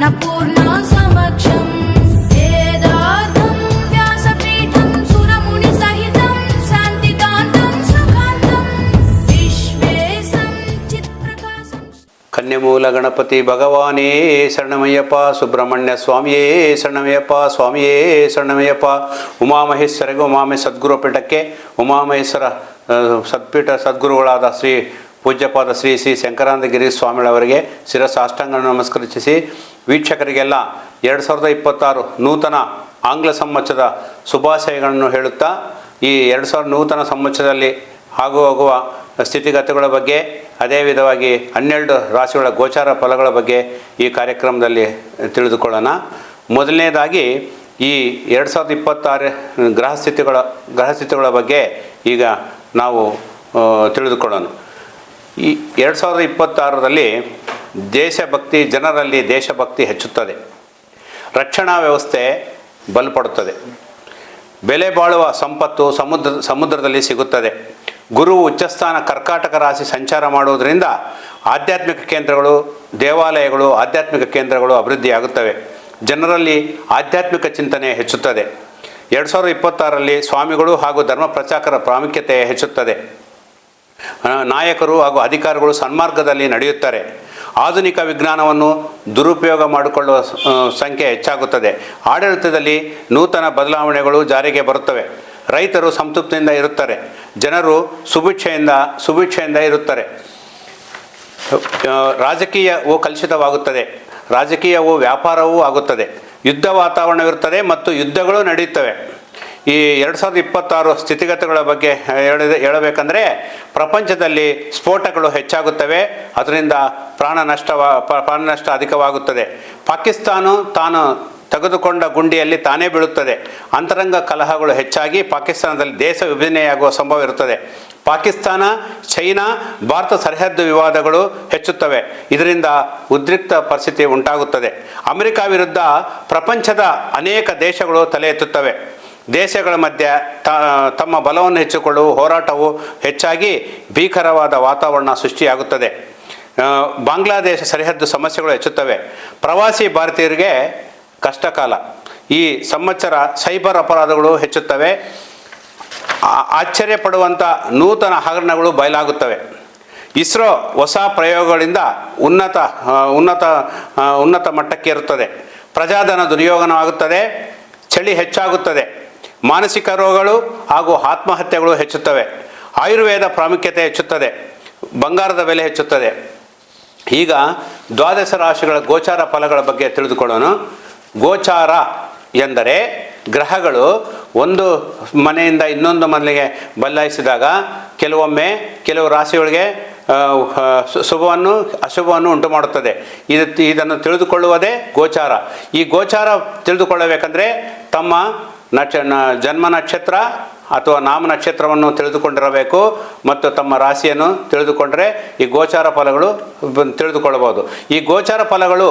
अन्नपूर्णा समक्षं वेदार्थं व्यासपीठं सुरमुनिसहितं शान्तिकान्तं सुखान्तं विश्वेशं चित्प्रकाशं ಕನ್ಯಮೂಲ ಗಣಪತಿ ಭಗವಾನೇ ಶರಣಮಯ್ಯಪ್ಪ. ಸುಬ್ರಹ್ಮಣ್ಯ ಸ್ವಾಮಿಯೇ ಶರಣಮಯ್ಯಪ್ಪ. ಸ್ವಾಮಿಯೇ ಶರಣಮಯ್ಯಪ್ಪ. ಉಮಾಮಹೇಶ್ವರಿಗೆ ಉಮಾಮೇ ಸದ್ಗುರು ಪೀಠಕ್ಕೆ ಉಮಾಮಹೇಶ್ವರ ಸದ್ಗುರುಗಳಾದ ಶ್ರೀ ಪೂಜ್ಯಪಾದ ಶ್ರೀ ಶಂಕರಾನಂದಗಿರಿ ಸ್ವಾಮಿಗಳವರಿಗೆ ಶಿರಸಾಷ್ಟಾಂಗ ನಮಸ್ಕರಿಸಿ ವೀಕ್ಷಕರಿಗೆಲ್ಲ 2026 ನೂತನ ಆಂಗ್ಲ ಸಂವತ್ಸರದ ಶುಭಾಶಯಗಳನ್ನು ಹೇಳುತ್ತಾ, ಈ 2000 ನೂತನ ಸಂವತ್ಸರದಲ್ಲಿ ಆಗುವ ಸ್ಥಿತಿಗತಿಗಳ ಬಗ್ಗೆ, ಅದೇ ವಿಧವಾಗಿ 12 ರಾಶಿಗಳ ಗೋಚಾರ ಫಲಗಳ ಬಗ್ಗೆ ಈ ಕಾರ್ಯಕ್ರಮದಲ್ಲಿ ತಿಳಿದುಕೊಳ್ಳೋಣ. ಮೊದಲನೇದಾಗಿ ಈ 2026 ಗ್ರಹಸ್ಥಿತಿಗಳ ಬಗ್ಗೆ ಈಗ ನಾವು ತಿಳಿದುಕೊಳ್ಳೋಣ. ಈ 2026ರಲ್ಲಿ ಜನರಲ್ಲಿ ದೇಶಭಕ್ತಿ ಹೆಚ್ಚುತ್ತದೆ. ರಕ್ಷಣಾ ವ್ಯವಸ್ಥೆ ಬಲಪಡುತ್ತದೆ. ಬೆಲೆ ಬಾಳುವ ಸಂಪತ್ತು ಸಮುದ್ರದಲ್ಲಿ ಸಿಗುತ್ತದೆ. ಗುರು ಉಚ್ಚಸ್ಥಾನ ಕರ್ಕಾಟಕ ರಾಶಿ ಸಂಚಾರ ಮಾಡುವುದರಿಂದ ಆಧ್ಯಾತ್ಮಿಕ ಕೇಂದ್ರಗಳು, ದೇವಾಲಯಗಳು, ಆಧ್ಯಾತ್ಮಿಕ ಕೇಂದ್ರಗಳು ಅಭಿವೃದ್ಧಿಯಾಗುತ್ತವೆ. ಜನರಲ್ಲಿ ಆಧ್ಯಾತ್ಮಿಕ ಚಿಂತನೆ ಹೆಚ್ಚುತ್ತದೆ. 2026ರಲ್ಲಿ ಸ್ವಾಮಿಗಳು ಹಾಗೂ ಧರ್ಮ ಪ್ರಚಾರಕರ ಪ್ರಾಮುಖ್ಯತೆ ಹೆಚ್ಚುತ್ತದೆ. ನಾಯಕರು ಹಾಗೂ ಅಧಿಕಾರಿಗಳು ಸನ್ಮಾರ್ಗದಲ್ಲಿ ನಡೆಯುತ್ತಾರೆ. ಆಧುನಿಕ ವಿಜ್ಞಾನವನ್ನು ದುರುಪಯೋಗ ಮಾಡಿಕೊಳ್ಳುವ ಸಂಖ್ಯೆ ಹೆಚ್ಚಾಗುತ್ತದೆ. ಆಡಳಿತದಲ್ಲಿ ನೂತನ ಬದಲಾವಣೆಗಳು ಜಾರಿಗೆ ಬರುತ್ತವೆ. ರೈತರು ಸಂತೃಪ್ತಿಯಿಂದ ಇರುತ್ತಾರೆ. ಜನರು ಸುಭಿಕ್ಷೆಯಿಂದ ಇರುತ್ತಾರೆ. ರಾಜಕೀಯವು ಕಲುಷಿತವಾಗುತ್ತದೆ. ರಾಜಕೀಯವು ವ್ಯಾಪಾರವೂ ಆಗುತ್ತದೆ. ಯುದ್ಧ ವಾತಾವರಣವಿರುತ್ತದೆ ಮತ್ತು ಯುದ್ಧಗಳು ನಡೆಯುತ್ತವೆ. ಈ 2026 ಸ್ಥಿತಿಗತಿಗಳ ಬಗ್ಗೆ ಹೇಳಬೇಕಂದ್ರೆ, ಪ್ರಪಂಚದಲ್ಲಿ ಸ್ಫೋಟಗಳು ಹೆಚ್ಚಾಗುತ್ತವೆ. ಅದರಿಂದ ಪ್ರಾಣ ನಷ್ಟ ಅಧಿಕವಾಗುತ್ತದೆ. ಪಾಕಿಸ್ತಾನ ತಾನು ತೆಗೆದುಕೊಂಡ ಗುಂಡಿಯಲ್ಲಿ ತಾನೇ ಬೀಳುತ್ತದೆ. ಅಂತರಂಗ ಕಲಹಗಳು ಹೆಚ್ಚಾಗಿ ಪಾಕಿಸ್ತಾನದಲ್ಲಿ ದೇಶ ವಿಭಜನೆಯಾಗುವ ಸಂಭವ ಇರುತ್ತದೆ. ಪಾಕಿಸ್ತಾನ, ಚೈನಾ, ಭಾರತ ಸರಿಹದ್ದು ವಿವಾದಗಳು ಹೆಚ್ಚುತ್ತವೆ. ಇದರಿಂದ ಉದ್ರಿಕ್ತ ಪರಿಸ್ಥಿತಿ ಉಂಟಾಗುತ್ತದೆ. ಅಮೆರಿಕ ವಿರುದ್ಧ ಪ್ರಪಂಚದ ಅನೇಕ ದೇಶಗಳು ತಲೆ ಎತ್ತುತ್ತವೆ. ದೇಶಗಳ ಮಧ್ಯೆ ತಮ್ಮ ಬಲವನ್ನು ಹೆಚ್ಚಿಕೊಳ್ಳುವ ಹೋರಾಟವು ಹೆಚ್ಚಾಗಿ ಭೀಕರವಾದ ವಾತಾವರಣ ಸೃಷ್ಟಿಯಾಗುತ್ತದೆ. ಬಾಂಗ್ಲಾದೇಶ ಸರಿಹದ್ದು ಸಮಸ್ಯೆಗಳು ಹೆಚ್ಚುತ್ತವೆ. ಪ್ರವಾಸಿ ಭಾರತೀಯರಿಗೆ ಕಷ್ಟಕಾಲ. ಈ ಸಂವತ್ಸರ ಸೈಬರ್ ಅಪರಾಧಗಳು ಹೆಚ್ಚುತ್ತವೆ. ಆಶ್ಚರ್ಯಪಡುವಂಥ ನೂತನ ಹಗರಣಗಳು ಬಯಲಾಗುತ್ತವೆ. ಇಸ್ರೋ ಹೊಸ ಪ್ರಯೋಗಗಳಿಂದ ಉನ್ನತ ಮಟ್ಟಕ್ಕೆ ಇರುತ್ತದೆ. ಪ್ರಜಾಧನ ದುರ್ಯೋಗನವಾಗುತ್ತದೆ. ಚಳಿ ಹೆಚ್ಚಾಗುತ್ತದೆ. ಮಾನಸಿಕ ರೋಗಗಳು ಹಾಗೂ ಆತ್ಮಹತ್ಯೆಗಳು ಹೆಚ್ಚುತ್ತವೆ. ಆಯುರ್ವೇದ ಪ್ರಾಮುಖ್ಯತೆ ಹೆಚ್ಚುತ್ತದೆ. ಬಂಗಾರದ ಬೆಲೆ ಹೆಚ್ಚುತ್ತದೆ. ಈಗ 12 ರಾಶಿಗಳ ಗೋಚಾರ ಫಲಗಳ ಬಗ್ಗೆ ತಿಳಿದುಕೊಳ್ಳೋಣ. ಗೋಚಾರ ಎಂದರೆ ಗ್ರಹಗಳು ಒಂದು ಮನೆಯಿಂದ ಇನ್ನೊಂದು ಮನೆಗೆ ಬದಲಾಯಿಸಿದಾಗ ಕೆಲವು ರಾಶಿಗಳಿಗೆ ಶುಭವನ್ನು ಅಶುಭವನ್ನು ಉಂಟು ಮಾಡುತ್ತದೆ. ಇದನ್ನು ತಿಳಿದುಕೊಳ್ಳುವುದೇ ಗೋಚಾರ. ಈ ಗೋಚಾರ ತಿಳಿದುಕೊಳ್ಳಬೇಕಂದ್ರೆ ತಮ್ಮ ಜನ್ಮ ನಕ್ಷತ್ರ ಅಥವಾ ನಾಮ ನಕ್ಷತ್ರವನ್ನು ತಿಳಿದುಕೊಂಡಿರಬೇಕು ಮತ್ತು ತಮ್ಮ ರಾಶಿಯನ್ನು ತಿಳಿದುಕೊಂಡರೆ ಈ ಗೋಚಾರ ಫಲಗಳು ತಿಳಿದುಕೊಳ್ಳಬಹುದು. ಈ ಗೋಚಾರ ಫಲಗಳು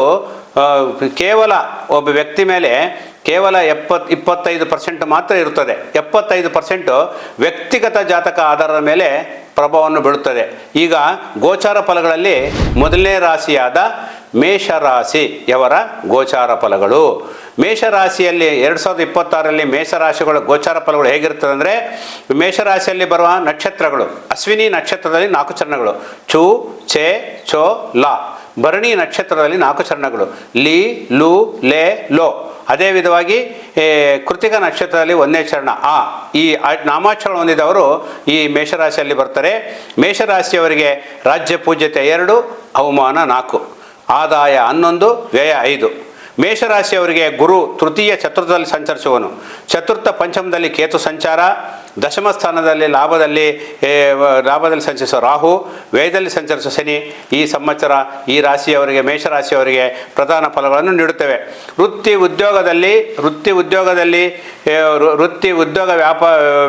ಕೇವಲ ಒಬ್ಬ ವ್ಯಕ್ತಿ ಮೇಲೆ ಕೇವಲ 25% ಮಾತ್ರ ಇರುತ್ತದೆ. 75% ವ್ಯಕ್ತಿಗತ ಜಾತಕ ಆಧಾರದ ಮೇಲೆ ಪ್ರಭಾವವನ್ನು ಬೀಳುತ್ತದೆ. ಈಗ ಗೋಚಾರ ಫಲಗಳಲ್ಲಿ ಮೊದಲನೇ ರಾಶಿಯಾದ ಮೇಷರಾಶಿಯವರ ಗೋಚಾರ ಫಲಗಳು. ಮೇಷರಾಶಿಯಲ್ಲಿ 2026ರಲ್ಲಿ ಮೇಷರಾಶಿಗಳ ಗೋಚಾರ ಫಲಗಳು ಹೇಗಿರ್ತದೆ ಅಂದರೆ, ಮೇಷರಾಶಿಯಲ್ಲಿ ಬರುವ ನಕ್ಷತ್ರಗಳು: ಅಶ್ವಿನಿ ನಕ್ಷತ್ರದಲ್ಲಿ 4 ಚರಣಗಳು, ಚು, ಚೆ, ಚೋ, ಲಾ. ಭರಣಿ ನಕ್ಷತ್ರದಲ್ಲಿ 4 ಚರಣಗಳು, ಲಿ, ಲು, ಲೇ, ಲೋ. ಅದೇ ವಿಧವಾಗಿ ಕೃತಿಕ ನಕ್ಷತ್ರದಲ್ಲಿ 1ನೇ ಚರಣ, ಆ. ಈ ನಾಮಾಕ್ಷರ ಹೊಂದಿದವರು ಈ ಮೇಷರಾಶಿಯಲ್ಲಿ ಬರ್ತಾರೆ. ಮೇಷರಾಶಿಯವರಿಗೆ ರಾಜ್ಯ ಪೂಜ್ಯತೆ 2, ಅವಮಾನ 4, ಆದಾಯ 11, ವ್ಯಯ 5. ಮೇಷರಾಶಿಯವರಿಗೆ ಗುರು ತೃತೀಯ ಚತುರ್ಥದಲ್ಲಿ ಸಂಚರಿಸುವನು. ಚತುರ್ಥ ಪಂಚಮದಲ್ಲಿ ಕೇತು ಸಂಚಾರ. ದಶಮ ಸ್ಥಾನದಲ್ಲಿ ಲಾಭದಲ್ಲಿ ಸಂಚರಿಸುವ ರಾಹು. ವ್ಯಯದಲ್ಲಿ ಸಂಚರಿಸುವ ಶನಿ. ಈ ಸಂವತ್ಸರ ಈ ರಾಶಿಯವರಿಗೆ, ಮೇಷರಾಶಿಯವರಿಗೆ ಪ್ರಧಾನ ಫಲಗಳನ್ನು ನೀಡುತ್ತವೆ. ವೃತ್ತಿ ಉದ್ಯೋಗ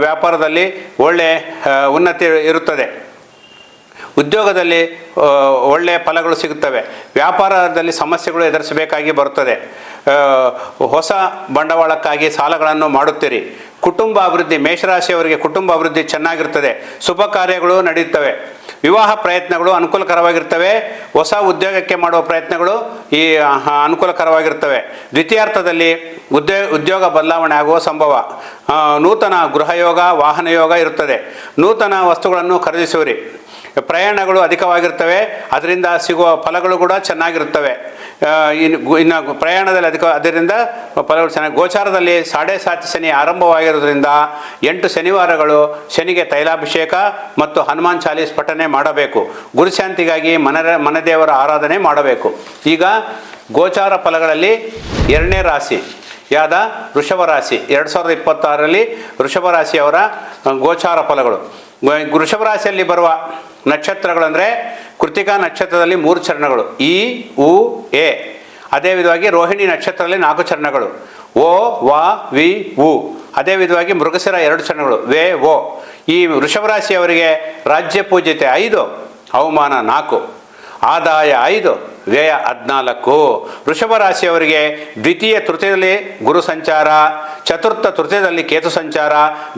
ವ್ಯಾಪಾರದಲ್ಲಿ ಒಳ್ಳೆಯ ಉನ್ನತಿ ಇರುತ್ತದೆ. ಉದ್ಯೋಗದಲ್ಲಿ ಒಳ್ಳೆಯ ಫಲಗಳು ಸಿಗುತ್ತವೆ. ವ್ಯಾಪಾರದಲ್ಲಿ ಸಮಸ್ಯೆಗಳು ಎದುರಿಸಬೇಕಾಗಿ ಬರುತ್ತದೆ. ಹೊಸ ಬಂಡವಾಳಕ್ಕಾಗಿ ಸಾಲಗಳನ್ನು ಮಾಡುತ್ತೀರಿ. ಕುಟುಂಬ ಅಭಿವೃದ್ಧಿ: ಮೇಷರಾಶಿಯವರಿಗೆ ಕುಟುಂಬ ಅಭಿವೃದ್ಧಿ ಚೆನ್ನಾಗಿರ್ತದೆ. ಶುಭ ಕಾರ್ಯಗಳು ನಡೆಯುತ್ತವೆ. ವಿವಾಹ ಪ್ರಯತ್ನಗಳು ಅನುಕೂಲಕರವಾಗಿರ್ತವೆ. ಹೊಸ ಉದ್ಯೋಗಕ್ಕೆ ಮಾಡುವ ಪ್ರಯತ್ನಗಳು ಅನುಕೂಲಕರವಾಗಿರ್ತವೆ. ದ್ವಿತೀಯಾರ್ಥದಲ್ಲಿ ಉದ್ಯೋಗ ಬದಲಾವಣೆ ಆಗುವ ಸಂಭವ. ನೂತನ ಗೃಹಯೋಗ, ವಾಹನ ಯೋಗ ಇರುತ್ತದೆ. ನೂತನ ವಸ್ತುಗಳನ್ನು ಖರೀದಿಸುವಿರಿ. ಪ್ರಯಾಣಗಳು ಅಧಿಕವಾಗಿರ್ತವೆ, ಅದರಿಂದ ಸಿಗುವ ಫಲಗಳು ಕೂಡ ಚೆನ್ನಾಗಿರುತ್ತವೆ. ಇನ್ನು ಪ್ರಯಾಣದಲ್ಲಿ ಅದರಿಂದ ಫಲಗಳು ಚೆನ್ನಾಗಿ. ಗೋಚಾರದಲ್ಲಿ 7.5 ಶನಿ ಆರಂಭವಾಗಿರೋದ್ರಿಂದ 8 ಶನಿವಾರಗಳು ಶನಿಗೆ ತೈಲಾಭಿಷೇಕ ಮತ್ತು ಹನುಮಾನ್ ಚಾಲೀಸ್ ಪಠನೆ ಮಾಡಬೇಕು. ಗುರುಶಾಂತಿಗಾಗಿ ಮನೆದೇವರ ಆರಾಧನೆ ಮಾಡಬೇಕು. ಈಗ ಗೋಚಾರ ಫಲಗಳಲ್ಲಿ 2ನೇ ರಾಶಿ ಯಾದ ವೃಷಭ ರಾಶಿ. 2026ರಲ್ಲಿ ವೃಷಭ ರಾಶಿಯವರ ಗೋಚಾರ ಫಲಗಳು. ವೃಷಭ ರಾಶಿಯಲ್ಲಿ ಬರುವ ನಕ್ಷತ್ರಗಳಂದರೆ ಕೃತಿಕಾ ನಕ್ಷತ್ರದಲ್ಲಿ 3 ಚರಣಗಳು, ಇ ಉ ಎ. ಅದೇ ವಿಧವಾಗಿ ರೋಹಿಣಿ ನಕ್ಷತ್ರದಲ್ಲಿ 4 ಚರಣಗಳು, ಓ ವ ವಿ ಉ. ಅದೇ ವಿಧವಾಗಿ ಮೃಗಶಿರ 2 ಚರಣಗಳು, ವೇ ಓ. ಈ ವೃಷಭ ರಾಶಿಯವರಿಗೆ ರಾಜ್ಯ ಪೂಜ್ಯತೆ 5, ಅವಮಾನ 4, ಆದಾಯ 5, ವ್ಯಯ 14. ವೃಷಭ ರಾಶಿಯವರಿಗೆ ದ್ವಿತೀಯ ತೃತೀಯದಲ್ಲಿ ಗುರು ಸಂಚಾರ, ಚತುರ್ಥ ತೃತೀಯದಲ್ಲಿ ಕೇತು ಸಂಚಾರ,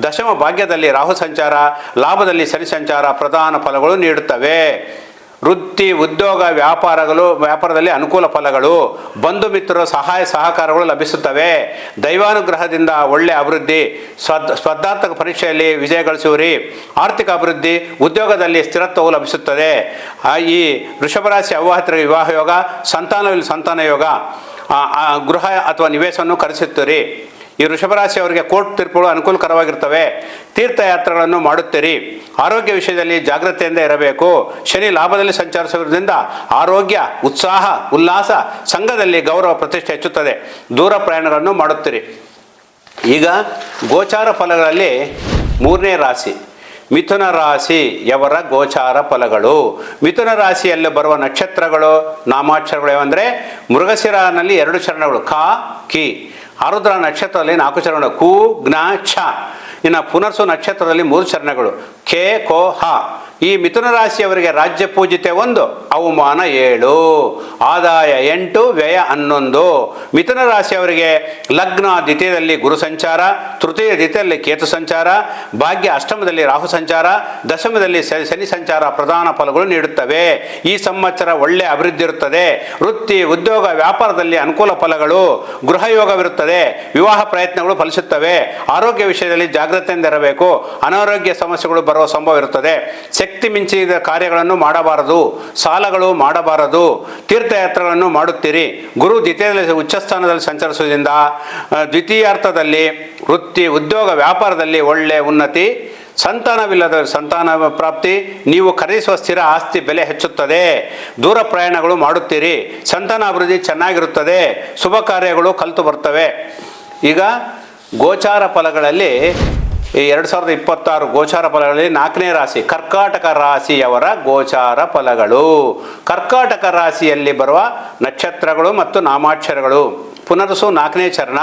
ದಶಮ ಭಾಗ್ಯದಲ್ಲಿ ರಾಹು ಸಂಚಾರ, ಲಾಭದಲ್ಲಿ ಶನಿ ಸಂಚಾರ ಪ್ರಧಾನ ಫಲಗಳು ನೀಡುತ್ತವೆ. ವೃತ್ತಿ, ಉದ್ಯೋಗ, ವ್ಯಾಪಾರದಲ್ಲಿ ಅನುಕೂಲ ಫಲಗಳು. ಬಂಧು ಮಿತ್ರರ ಸಹಾಯ ಸಹಕಾರಗಳು ಲಭಿಸುತ್ತವೆ. ದೈವಾನುಗ್ರಹದಿಂದ ಒಳ್ಳೆಯ ಅಭಿವೃದ್ಧಿ. ಸ್ಪರ್ಧಾತ್ಮಕ ಪರೀಕ್ಷೆಯಲ್ಲಿ ವಿಜಯ ಗಳಿಸುವಿರಿ. ಆರ್ಥಿಕ ಅಭಿವೃದ್ಧಿ, ಉದ್ಯೋಗದಲ್ಲಿ ಸ್ಥಿರತ್ವವು ಲಭಿಸುತ್ತದೆ. ಈ ವೃಷಭರಾಶಿ ಅವಿವಾಹಿತರಿಗೆ ವಿವಾಹ ಯೋಗ, ಸಂತಾನ ಯೋಗ, ಗೃಹ ಅಥವಾ ನಿವೇಶವನ್ನು ಖರೀದಿಸುತ್ತೀರಿ. ಈ ವೃಷಭರಾಶಿಯವರಿಗೆ ಕೋರ್ಟ್ ತೀರ್ಪುಗಳು ಅನುಕೂಲಕರವಾಗಿರ್ತವೆ. ತೀರ್ಥಯಾತ್ರೆಗಳನ್ನು ಮಾಡುತ್ತೀರಿ. ಆರೋಗ್ಯ ವಿಷಯದಲ್ಲಿ ಜಾಗ್ರತೆಯಿಂದ ಇರಬೇಕು. ಶನಿ ಲಾಭದಲ್ಲಿ ಸಂಚರಿಸುವುದರಿಂದ ಆರೋಗ್ಯ, ಉತ್ಸಾಹ, ಉಲ್ಲಾಸ, ಸಂಘದಲ್ಲಿ ಗೌರವ ಪ್ರತಿಷ್ಠೆ ಹೆಚ್ಚುತ್ತದೆ. ದೂರ ಪ್ರಯಾಣಗಳನ್ನು ಮಾಡುತ್ತೀರಿ. ಈಗ ಗೋಚಾರ ಫಲಗಳಲ್ಲಿ 3ನೇ ರಾಶಿ ಮಿಥುನ ರಾಶಿಯವರ ಗೋಚಾರ ಫಲಗಳು. ಮಿಥುನ ರಾಶಿಯಲ್ಲಿ ಬರುವ ನಕ್ಷತ್ರಗಳು, ನಾಮಾಕ್ಷರಗಳು ಯಾವಂದರೆ ಮೃಗಶಿರನಲ್ಲಿ 2 ಚರಣಗಳು, ಖ ಕಿ. ಆರುದ್ರ ನಕ್ಷತ್ರದಲ್ಲಿ 4 ಚರಣಗಳು, ಕು ಜ್ಞ ಛ. ಇನ್ನು ಪುನರ್ಸು ನಕ್ಷತ್ರದಲ್ಲಿ 3 ಚರಣಗಳು, ಖೆ ಕೋ ಹ. ಈ ಮಿಥುನ ರಾಶಿಯವರಿಗೆ ರಾಜ್ಯ ಪೂಜಿತೆ 1, ಅವಮಾನ 7, ಆದಾಯ 8, ವ್ಯಯ 11. ಮಿಥುನ ರಾಶಿಯವರಿಗೆ ಲಗ್ನ ದ್ವಿತೀಯದಲ್ಲಿ ಗುರು ಸಂಚಾರ, ತೃತೀಯ ದ್ವಿತೀಯದಲ್ಲಿ ಕೇತು ಸಂಚಾರ, ಭಾಗ್ಯ ಅಷ್ಟಮದಲ್ಲಿ ರಾಹು ಸಂಚಾರ, ದಶಮದಲ್ಲಿ ಶನಿ ಸಂಚಾರ ಪ್ರಧಾನ ಫಲಗಳು ನೀಡುತ್ತವೆ. ಈ ಸಂವತ್ಸರ ಒಳ್ಳೆಯ ಅಭಿವೃದ್ಧಿ ಇರುತ್ತದೆ. ವೃತ್ತಿ, ಉದ್ಯೋಗ, ವ್ಯಾಪಾರದಲ್ಲಿ ಅನುಕೂಲ ಫಲಗಳು. ಗೃಹಯೋಗವಿರುತ್ತದೆ. ವಿವಾಹ ಪ್ರಯತ್ನಗಳು ಫಲಿಸುತ್ತವೆ. ಆರೋಗ್ಯ ವಿಷಯದಲ್ಲಿ ಜಾಗ್ರತೆಯಿಂದ ಇರಬೇಕು. ಅನಾರೋಗ್ಯ ಸಮಸ್ಯೆಗಳು ಬರುವ ಸಂಭವ ಇರುತ್ತದೆ. ಶಕ್ತಿ ಮಿಂಚಿದ ಕಾರ್ಯಗಳನ್ನು ಮಾಡಬಾರದು. ಸಾಲಗಳು ಮಾಡಬಾರದು. ತೀರ್ಥಯಾತ್ರೆಗಳನ್ನು ಮಾಡುತ್ತೀರಿ. ಗುರು ದ್ವಿತೀಯದಲ್ಲಿ ಉಚ್ಚಸ್ಥಾನದಲ್ಲಿ ಸಂಚರಿಸುವುದರಿಂದ ದ್ವಿತೀಯಾರ್ಥದಲ್ಲಿ ವೃತ್ತಿ, ಉದ್ಯೋಗ, ವ್ಯಾಪಾರದಲ್ಲಿ ಒಳ್ಳೆಯ ಉನ್ನತಿ. ಸಂತಾನವಿಲ್ಲದ ಸಂತಾನ ಪ್ರಾಪ್ತಿ. ನೀವು ಖರೀದಿಸುವ ಸ್ಥಿರ ಆಸ್ತಿ ಬೆಲೆ ಹೆಚ್ಚುತ್ತದೆ. ದೂರ ಪ್ರಯಾಣಗಳು ಮಾಡುತ್ತೀರಿ. ಸಂತಾನ ಅಭಿವೃದ್ಧಿ ಚೆನ್ನಾಗಿರುತ್ತದೆ. ಶುಭ ಕಾರ್ಯಗಳು ಕಲಿತು ಬರ್ತವೆ. ಈಗ ಗೋಚಾರ ಫಲಗಳಲ್ಲಿ 2026 ಗೋಚಾರ ಫಲಗಳಲ್ಲಿ 4ನೇ ರಾಶಿ ಕರ್ಕಾಟಕ ರಾಶಿಯವರ ಗೋಚಾರ ಫಲಗಳು. ಕರ್ಕಾಟಕ ರಾಶಿಯಲ್ಲಿ ಬರುವ ನಕ್ಷತ್ರಗಳು ಮತ್ತು ನಾಮಾಕ್ಷರಗಳು. ಪುನರ್ಸು 4ನೇ ಚರಣ,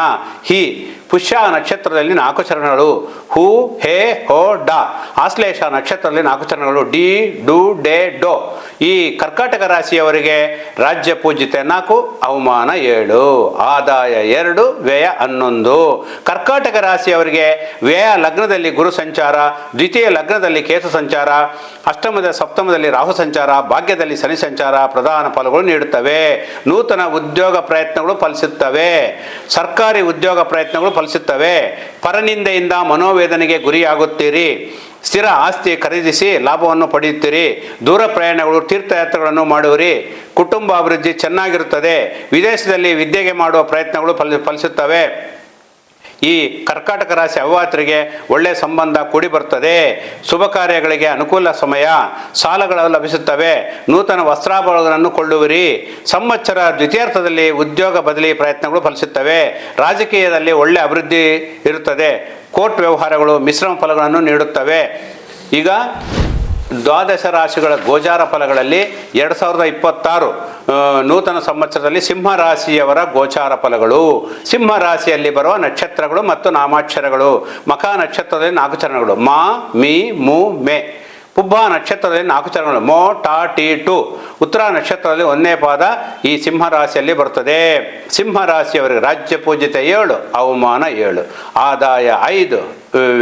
ಹಿ. ಪುಷ್ಯ ನಕ್ಷತ್ರದಲ್ಲಿ 4 ಚರಣಗಳು, ಹೂ ಹೇ ಹೋ ಡ. ಆಶ್ಲೇಷ ನಕ್ಷತ್ರದಲ್ಲಿ 4 ಚರಣಗಳು, ಡಿ ಡು ಡೆ ಡೋ. ಈ ಕರ್ಕಾಟಕ ರಾಶಿಯವರಿಗೆ ರಾಜ್ಯ ಪೂಜಿತೆ 4, ಅವಮಾನ 7, ಆದಾಯ 2, ವ್ಯಯ 11. ಕರ್ಕಾಟಕ ರಾಶಿಯವರಿಗೆ ವ್ಯಯ ಲಗ್ನದಲ್ಲಿ ಗುರು ಸಂಚಾರ, ದ್ವಿತೀಯ ಲಗ್ನದಲ್ಲಿ ಕೇತು ಸಂಚಾರ, ಸಪ್ತಮದಲ್ಲಿ ರಾಹು ಸಂಚಾರ, ಭಾಗ್ಯದಲ್ಲಿ ಶನಿ ಸಂಚಾರ ಪ್ರಧಾನ ಫಲಗಳು ನೀಡುತ್ತವೆ. ನೂತನ ಉದ್ಯೋಗ ಪ್ರಯತ್ನಗಳು ಫಲಿಸುತ್ತವೆ. ಸರ್ಕಾರಿ ಉದ್ಯೋಗ ಪ್ರಯತ್ನಗಳು ಫಲಿಸುತ್ತವೆ. ಪರನಿಂದೆಯಿಂದ ಮನೋವೇದನೆಗೆ ಗುರಿಯಾಗುತ್ತೀರಿ. ಸ್ಥಿರ ಆಸ್ತಿ ಖರೀದಿಸಿ ಲಾಭವನ್ನು ಪಡೆಯುತ್ತೀರಿ. ದೂರ ಪ್ರಯಾಣಗಳು, ತೀರ್ಥಯಾತ್ರೆಗಳನ್ನು ಮಾಡುವಿರಿ. ಕುಟುಂಬ ಅಭಿವೃದ್ಧಿ ಚೆನ್ನಾಗಿರುತ್ತದೆ. ವಿದೇಶದಲ್ಲಿ ವಿದ್ಯೆಗೆ ಮಾಡುವ ಪ್ರಯತ್ನಗಳು ಫಲಿಸುತ್ತವೆ. ಈ ಕರ್ಕಾಟಕ ರಾಶಿ ಅವಿವಾಹಿತರಿಗೆ ಒಳ್ಳೆಯ ಸಂಬಂಧ ಕೂಡಿ ಬರ್ತದೆ. ಶುಭ ಕಾರ್ಯಗಳಿಗೆ ಅನುಕೂಲ ಸಮಯ. ಸಾಲಗಳು ಲಭಿಸುತ್ತವೆ. ನೂತನ ವಸ್ತ್ರಾಭರಣಗಳನ್ನು ಕೊಳ್ಳುವಿರಿ. ಸಂವತ್ಸರ ದ್ವಿತೀಯಾರ್ಥದಲ್ಲಿ ಉದ್ಯೋಗ ಬದಲಿ ಪ್ರಯತ್ನಗಳು ಫಲಿಸುತ್ತವೆ. ರಾಜಕೀಯದಲ್ಲಿ ಒಳ್ಳೆಯ ಅಭಿವೃದ್ಧಿ ಇರುತ್ತದೆ. ಕೋರ್ಟ್ ವ್ಯವಹಾರಗಳು ಮಿಶ್ರಮ ಫಲಗಳನ್ನು ನೀಡುತ್ತವೆ. ಈಗ ದ್ವಾದಶ ರಾಶಿಗಳ ಗೋಚಾರ ಫಲಗಳಲ್ಲಿ 2026 ನೂತನ ಸಂವತ್ಸರದಲ್ಲಿ ಸಿಂಹ ರಾಶಿಯವರ ಗೋಚಾರ ಫಲಗಳು. ಸಿಂಹ ರಾಶಿಯಲ್ಲಿ ಬರುವ ನಕ್ಷತ್ರಗಳು ಮತ್ತು ನಾಮಾಕ್ಷರಗಳು. ಮಖ ನಕ್ಷತ್ರದಲ್ಲಿ 4 ಚರಣಗಳು, ಮಾ ಮಿ ಮು ಮೆ. ಪುಬ್ಬ ನಕ್ಷತ್ರದಲ್ಲಿ 4 ಚರಣಗಳು, ಮೋ ಟಾ ಟಿ ಟು. ಉತ್ತರ ನಕ್ಷತ್ರದಲ್ಲಿ 1ನೇ ಪಾದ ಈ ಸಿಂಹ ರಾಶಿಯಲ್ಲಿ ಬರುತ್ತದೆ. ಸಿಂಹ ರಾಶಿಯವರಿಗೆ ರಾಜ್ಯ ಪೂಜಿತೆ 7, ಅವಮಾನ 7, ಆದಾಯ 5,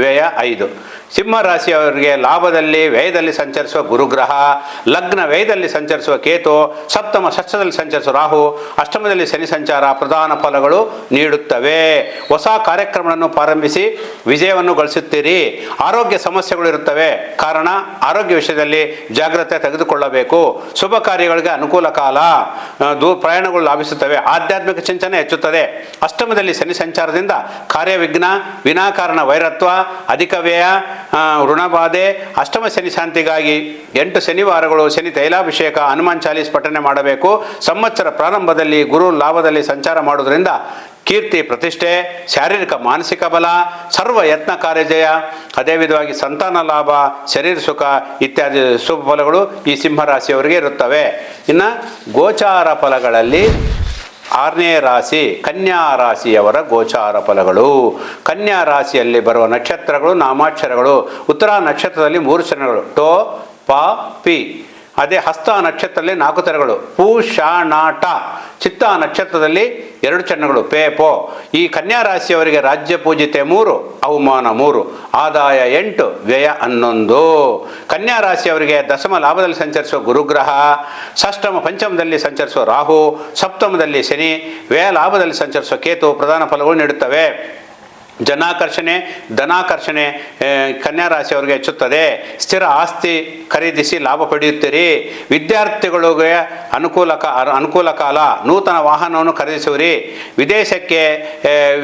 ವ್ಯಯ 5. ಸಿಂಹ ರಾಶಿಯವರಿಗೆ ಲಾಭದಲ್ಲಿ ವ್ಯಯದಲ್ಲಿ ಸಂಚರಿಸುವ ಗುರುಗ್ರಹ, ಲಗ್ನ ವ್ಯಯದಲ್ಲಿ ಸಂಚರಿಸುವ ಕೇತು, ಸಪ್ತಮ ಷಷ್ಠದಲ್ಲಿ ಸಂಚರಿಸುವ ರಾಹು, ಅಷ್ಟಮದಲ್ಲಿ ಶನಿ ಸಂಚಾರ ಪ್ರಧಾನ ಫಲಗಳು ನೀಡುತ್ತವೆ. ಹೊಸ ಕಾರ್ಯಕ್ರಮಗಳನ್ನು ಪ್ರಾರಂಭಿಸಿ ವಿಜಯವನ್ನು ಗಳಿಸುತ್ತೀರಿ. ಆರೋಗ್ಯ ಸಮಸ್ಯೆಗಳು ಇರುತ್ತವೆ, ಕಾರಣ ಆರೋಗ್ಯ ವಿಷಯದಲ್ಲಿ ಜಾಗ್ರತೆ ತೆಗೆದುಕೊಳ್ಳಬೇಕು. ಶುಭ ಕಾರ್ಯಗಳಿಗೆ ಅನುಕೂಲ ಕಾಲ, ಪ್ರಯಾಣಗಳು ಲಾಭಿಸುತ್ತವೆ. ಆಧ್ಯಾತ್ಮಿಕ ಚಿಂತನೆ ಹೆಚ್ಚುತ್ತದೆ. ಅಷ್ಟಮದಲ್ಲಿ ಶನಿ ಸಂಚಾರದಿಂದ ಕಾರ್ಯವಿಘ್ನ, ವಿನಾಕಾರಣ ವೈರತ್ವ, ಅಧಿಕ ವ್ಯಯ, ಋಣಬಾಧೆ. ಅಷ್ಟಮ ಶನಿ ಶಾಂತಿಗಾಗಿ 8 ಶನಿವಾರಗಳು ಶನಿ ತೈಲಾಭಿಷೇಕ, ಹನುಮಾನ್ ಚಾಲೀಸ್ ಪಠನೆ ಮಾಡಬೇಕು. ಸಂವತ್ಸರ ಪ್ರಾರಂಭದಲ್ಲಿ ಗುರು ಲಾಭದಲ್ಲಿ ಸಂಚಾರ ಮಾಡುವುದರಿಂದ ಕೀರ್ತಿ ಪ್ರತಿಷ್ಠೆ, ಶಾರೀರಿಕ ಮಾನಸಿಕ ಬಲ, ಸರ್ವ ಯತ್ನ ಕಾರ್ಯಜಯ, ಅದೇ ವಿಧವಾಗಿ ಸಂತಾನ ಲಾಭ, ಶರೀರ ಸುಖ ಇತ್ಯಾದಿ ಶುಭ ಫಲಗಳು ಈ ಸಿಂಹರಾಶಿಯವರಿಗೆ ಇರುತ್ತವೆ. ಇನ್ನು ಗೋಚಾರ ಫಲಗಳಲ್ಲಿ 6ನೇ ರಾಶಿ ಕನ್ಯಾ ರಾಶಿಯವರ ಗೋಚಾರ ಫಲಗಳು. ಕನ್ಯಾ ರಾಶಿಯಲ್ಲಿ ಬರುವ ನಕ್ಷತ್ರಗಳು ನಾಮಾಕ್ಷರಗಳು. ಉತ್ತರ ನಕ್ಷತ್ರದಲ್ಲಿ 3 ಚರಣಗಳು ಟೋ ಪ ಪಿ. ಅದೇ ಹಸ್ತ ನಕ್ಷತ್ರದಲ್ಲಿ 4 ಚರಣಗಳು ಪೂ ಶ ಣ ಟ. ಚಿತ್ತ ನಕ್ಷತ್ರದಲ್ಲಿ 2 ಚರಣಗಳು ಪೇ ಪೋ. ಈ ಕನ್ಯಾ ರಾಶಿಯವರಿಗೆ ರಾಜ್ಯ ಪೂಜಿತೆ 3, ಅವಮಾನ 3, ಆದಾಯ 8, ವ್ಯಯ 11. ಕನ್ಯಾ ರಾಶಿಯವರಿಗೆ ದಶಮ ಲಾಭದಲ್ಲಿ ಸಂಚರಿಸುವ ಗುರುಗ್ರಹ, ಷಷ್ಠಮ ಪಂಚಮದಲ್ಲಿ ಸಂಚರಿಸುವ ರಾಹು, ಸಪ್ತಮದಲ್ಲಿ ಶನಿ, ವ್ಯಯ ಲಾಭದಲ್ಲಿ ಸಂಚರಿಸುವ ಕೇತು ಪ್ರಧಾನ ಫಲಗಳು ನೀಡುತ್ತವೆ. ಜನಾಕರ್ಷಣೆ ಧನಾಕರ್ಷಣೆ ಕನ್ಯಾ ರಾಶಿಯವರಿಗೆ ಹೆಚ್ಚುತ್ತದೆ. ಸ್ಥಿರ ಆಸ್ತಿ ಖರೀದಿಸಿ ಲಾಭ ಪಡೆಯುತ್ತೀರಿ. ವಿದ್ಯಾರ್ಥಿಗಳಿಗೆ ಅನುಕೂಲ ಕಾಲ, ನೂತನ ವಾಹನವನ್ನು ಖರೀದಿಸುವಿರಿ.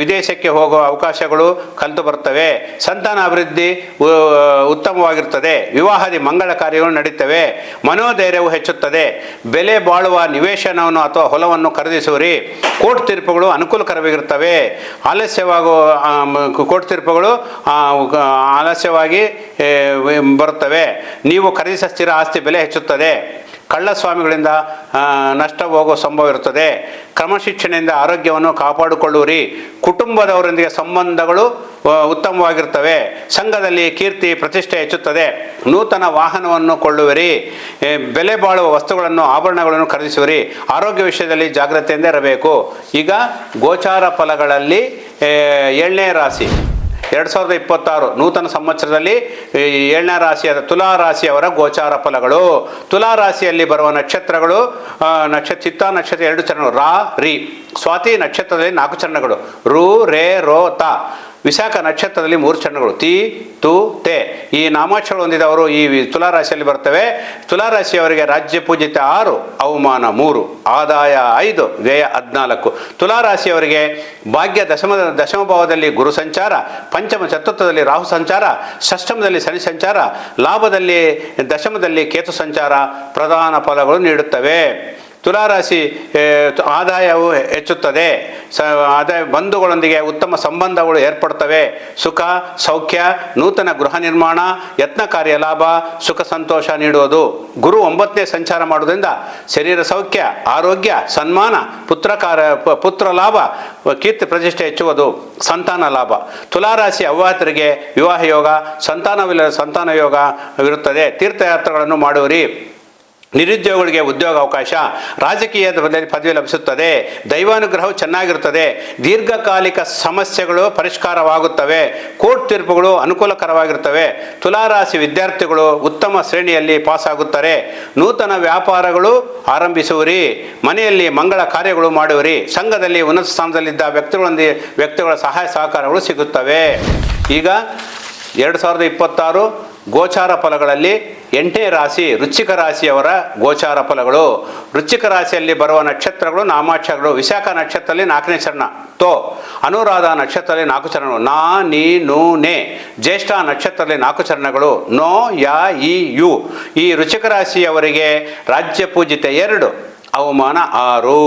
ವಿದೇಶಕ್ಕೆ ಹೋಗುವ ಅವಕಾಶಗಳು ಕಲಿತು ಬರುತ್ತವೆ. ಸಂತಾನ ಅಭಿವೃದ್ಧಿ ಉತ್ತಮವಾಗಿರುತ್ತದೆ. ವಿವಾಹಾದಿ ಮಂಗಳ ಕಾರ್ಯಗಳು ನಡೆಯುತ್ತವೆ. ಮನೋಧೈರ್ಯವು ಹೆಚ್ಚುತ್ತದೆ. ಬೆಲೆ ಬಾಳುವ ನಿವೇಶನವನ್ನು ಅಥವಾ ಹೊಲವನ್ನು ಖರೀದಿಸುವಿರಿ. ಕೋರ್ಟ್ ತೀರ್ಪುಗಳು ಅನುಕೂಲಕರವಾಗಿರುತ್ತವೆ. ಕೋರ್ಟ್ ತೀರ್ಪುಗಳು ಆಲಸ್ಯವಾಗಿ ಬರುತ್ತವೆ. ನೀವು ಖರೀದಿಸಿದ ಸ್ಥಿರ ಆಸ್ತಿ ಬೆಲೆ ಹೆಚ್ಚುತ್ತದೆ. ಕಳ್ಳಸ್ವಾಮಿಗಳಿಂದ ನಷ್ಟ ಹೋಗುವ ಸಂಭವ ಇರುತ್ತದೆ. ಕ್ರಮಶಿಕ್ಷಣೆಯಿಂದ ಆರೋಗ್ಯವನ್ನು ಕಾಪಾಡಿಕೊಳ್ಳುವಿರಿ. ಕುಟುಂಬದವರೊಂದಿಗೆ ಸಂಬಂಧಗಳು ಉತ್ತಮವಾಗಿರ್ತವೆ. ಸಂಘದಲ್ಲಿ ಕೀರ್ತಿ ಪ್ರತಿಷ್ಠೆ ಹೆಚ್ಚುತ್ತದೆ. ನೂತನ ವಾಹನವನ್ನು ಕೊಳ್ಳುವಿರಿ. ಬೆಲೆ ಬಾಳುವ ವಸ್ತುಗಳನ್ನು ಆಭರಣಗಳನ್ನು ಖರೀದಿಸುವಿರಿ. ಆರೋಗ್ಯ ವಿಷಯದಲ್ಲಿ ಜಾಗ್ರತೆಯಿಂದ ಇರಬೇಕು. ಈಗ ಗೋಚಾರ ಫಲಗಳಲ್ಲಿ 7ನೇ ರಾಶಿ 2026 ನೂತನ ಸಂವತ್ಸರದಲ್ಲಿ 7ನೇ ರಾಶಿಯಾದ ತುಲಾ ರಾಶಿಯವರ ಗೋಚಾರ ಫಲಗಳು. ತುಲಾ ರಾಶಿಯಲ್ಲಿ ಬರುವ ನಕ್ಷತ್ರಗಳು ಚಿತ್ತ ನಕ್ಷತ್ರ 2 ಚರಣಗಳು ರಾ ರಿ. ಸ್ವಾತಿ ನಕ್ಷತ್ರದಲ್ಲಿ 4 ಚರಣಗಳು ರು ರೇ ರೋ ತ. ವಿಶಾಖ ನಕ್ಷತ್ರದಲ್ಲಿ 3 ಚರಣಗಳು ತಿ ತು ತೇ. ಈ ನಾಮಾಕ್ಷರಗಳು ಹೊಂದಿದವರು ಈ ತುಲಾರಾಶಿಯಲ್ಲಿ ಬರ್ತವೆ. ತುಲಾರಾಶಿಯವರಿಗೆ ರಾಜ್ಯ ಪೂಜಿತ 6, ಅವಮಾನ 3, ಆದಾಯ 5, ವ್ಯಯ 14. ತುಲಾರಾಶಿಯವರಿಗೆ ಭಾಗ್ಯ ದಶಮ ಭಾವದಲ್ಲಿ ಗುರು ಸಂಚಾರ, ಪಂಚಮ ಚತುರ್ಥದಲ್ಲಿ ರಾಹು ಸಂಚಾರ, ಷಷ್ಠಮದಲ್ಲಿ ಶನಿ ಸಂಚಾರ, ಲಾಭದಲ್ಲಿ ದಶಮದಲ್ಲಿ ಕೇತು ಸಂಚಾರ ಪ್ರಧಾನ ಫಲಗಳು ನೀಡುತ್ತವೆ. ತುಲಾರಾಶಿ ಆದಾಯವು ಹೆಚ್ಚುತ್ತದೆ. ಆದಾಯ ಬಂಧುಗಳೊಂದಿಗೆ ಉತ್ತಮ ಸಂಬಂಧಗಳು ಏರ್ಪಡ್ತವೆ. ಸುಖ ಸೌಖ್ಯ, ನೂತನ ಗೃಹ ನಿರ್ಮಾಣ, ಯತ್ನ ಕಾರ್ಯ ಲಾಭ, ಸುಖ ಸಂತೋಷ ನೀಡುವುದು. ಗುರು 9ನೇ ಸಂಚಾರ ಮಾಡುವುದರಿಂದ ಶರೀರ ಸೌಖ್ಯ, ಆರೋಗ್ಯ, ಸನ್ಮಾನ, ಪುತ್ರ ಲಾಭ, ಕೀರ್ತಿ ಪ್ರತಿಷ್ಠೆ ಹೆಚ್ಚುವುದು. ಸಂತಾನ ಲಾಭ. ತುಲಾರಾಶಿ ಅವಿವಾಹಿತರಿಗೆ ವಿವಾಹ ಯೋಗ, ಸಂತಾನ ಯೋಗ ಇರುತ್ತದೆ. ತೀರ್ಥಯಾತ್ರೆಗಳನ್ನು ಮಾಡುವಿರಿ. ನಿರುದ್ಯೋಗಿಗಳಿಗೆ ಉದ್ಯೋಗ ಅವಕಾಶ, ರಾಜಕೀಯದಲ್ಲಿ ಪದವಿ ಲಭಿಸುತ್ತದೆ. ದೈವಾನುಗ್ರಹವು ಚೆನ್ನಾಗಿರುತ್ತದೆ. ದೀರ್ಘಕಾಲಿಕ ಸಮಸ್ಯೆಗಳು ಪರಿಷ್ಕಾರವಾಗುತ್ತವೆ. ಕೋರ್ಟ್ ತೀರ್ಪುಗಳು ಅನುಕೂಲಕರವಾಗಿರುತ್ತವೆ. ತುಲಾರಾಶಿ ವಿದ್ಯಾರ್ಥಿಗಳು ಉತ್ತಮ ಶ್ರೇಣಿಯಲ್ಲಿ ಪಾಸಾಗುತ್ತಾರೆ. ನೂತನ ವ್ಯಾಪಾರಗಳು ಆರಂಭಿಸುವಿರಿ. ಮನೆಯಲ್ಲಿ ಮಂಗಳ ಕಾರ್ಯಗಳು ಮಾಡುವಿರಿ. ಸಂಘದಲ್ಲಿ ಉನ್ನತ ಸ್ಥಾನದಲ್ಲಿದ್ದ ವ್ಯಕ್ತಿಗಳ ಸಹಾಯ ಸಹಕಾರಗಳು ಸಿಗುತ್ತವೆ. ಈಗ 2026 ಗೋಚಾರ ಫಲಗಳಲ್ಲಿ 8ನೇ ರಾಶಿ ವೃಶ್ಚಿಕ ರಾಶಿಯವರ ಗೋಚಾರ ಫಲಗಳು. ವೃಶ್ಚಿಕ ರಾಶಿಯಲ್ಲಿ ಬರುವ ನಕ್ಷತ್ರಗಳು ನಾಮಾಕ್ಷರಗಳು. ವಿಶಾಖ ನಕ್ಷತ್ರದಲ್ಲಿ 4ನೇ ಚರಣ ತೋ. ಅನುರಾಧ ನಕ್ಷತ್ರದಲ್ಲಿ 4 ಚರಣಗಳು ನಾ ನೀ ನು ನೇ. ಜ್ಯೇಷ್ಠ ನಕ್ಷತ್ರದಲ್ಲಿ 4 ಚರಣಗಳು ನೋ ಯಾ ಇ ಯು. ಈ ವೃಶ್ಚಿಕ ರಾಶಿಯವರಿಗೆ ರಾಜ್ಯ ಪೂಜಿತ 2, ಅವಮಾನ 6,